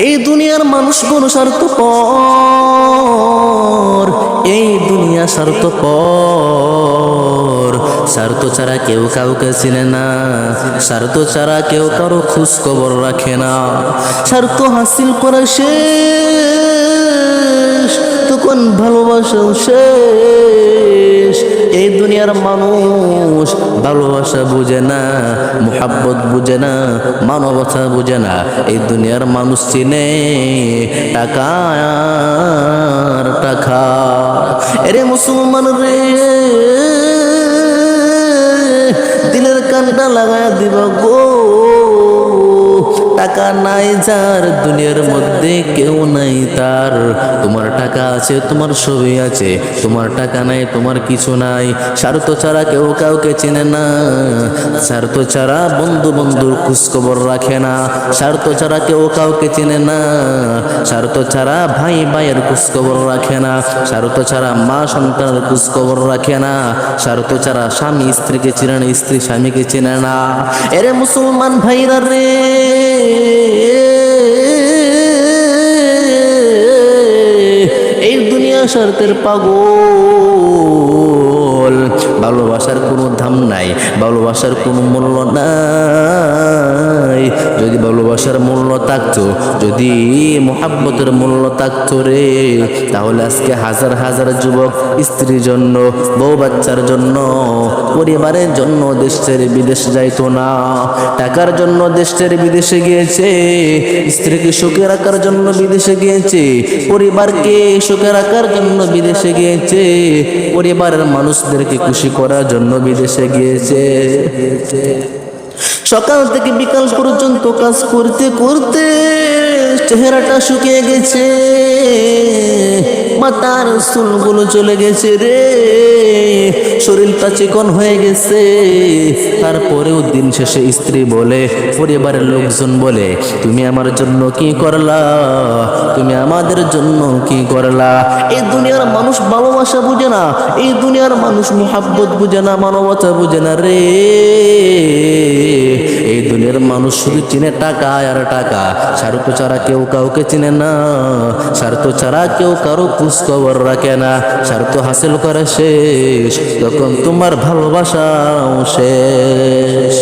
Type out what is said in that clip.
এই দুনিয়ার মানুষগুলো স্বার্থপর, এই দুনিয়া স্বার্থপর। স্বার্থ ছাড়া কেউ কাউকে চিনে না, স্বার্থ ছাড়া কেউ কারো খোঁজ খবর রাখে না। স্বার্থ হাসিল করা শেষ, তখন ভালোবাসাও শেষ। এই দুনিয়ার মানুষ ভালোবাসা বুঝে না, মুহাব্বত বুঝে না, মানবতা বুঝে না। এই দুনিয়ার মানুষ চিনে টাকা আর টাকা। এরে মুসলমান রে, দিলের কানটা লাগায় দিবা গো। টাকা নাই যার দুনিয়ার মধ্যে কেউ নাই তার। তোমার টাকা আছে, তোমার ছবি আছে, তোমার টাকা নাই, তোমার কিছু নাই। স্বার্থ ছাড়া কেউ কাউকে চেনে না, স্বার্থ ছাড়া বন্ধু বন্ধুর খোঁজখবর রাখে না, স্বার্থ ছাড়া কেউ কাউকে চেনে না, স্বার্থ ছাড়া ভাই ভাইয়ের খোঁজখবর রাখে না, স্বার্থ ছাড়া মা সন্তানের খোঁজখবর রাখে না, স্বার্থ ছাড়া স্বামী স্ত্রীকে চেনে না, স্ত্রী স্বামীকে চেনে না। এরে মুসলমান ভাইরা রে, এই দুনিয়া স্বার্থের পাগল। ভালোবাসার কোনো দাম নাই, ভালোবাসার কোনো মূল্য নাই। যদি ভালোবাসার মূল্য থাকতো, যদি মোহাব্বতের মূল্য থাকতো রে, তাহলে আজকে হাজার হাজার যুবক স্ত্রীর জন্য, বউ বাচ্চার জন্য, পরিবারের জন্য দেশ ছেড়ে বিদেশ যাইতো না। টাকার জন্য দেশ ছেড়ে বিদেশে গিয়েছে, স্ত্রীকে সুখে রাখার জন্য বিদেশে গিয়েছে, পরিবারকে সুখে রাখার জন্য বিদেশে গিয়েছে, পরিবারের মানুষদেরকে খুশি করার জন্য বিদেশে গিয়েছে। সকাল থেকে বিকাল পর্যন্ত কাজ করতে করতে চেহারাটা শুকিয়ে গেছে, মাথার চুলগুলো চলে গেছে রে, শরীরটা চিকন হয়ে গেছে। তারপরেও দিন শেষে স্ত্রী বলে, পরিবারের লোকজন বলে, তুমি আমার জন্য কি করলা, তুমি আমাদের জন্য কি করলা। এই দুনিয়ার মানুষ ভালোবাসা বুঝে না, এই দুনিয়ার মানুষ মুহাব্বত বুঝে না, মানবতা বুঝে না রে। এই দুনিয়ার মানুষ শুধু চিনে টাকা আর টাকা, স্বার্থ ছাড়া কেউ কাউকে চিনে না, স্বার্থ ছাড়া কেউ কারো খোঁজ খবর রাখে না। স্বার্থ হাসিল করা শেষ, তখন তোমার ভালোবাসাও শেষ।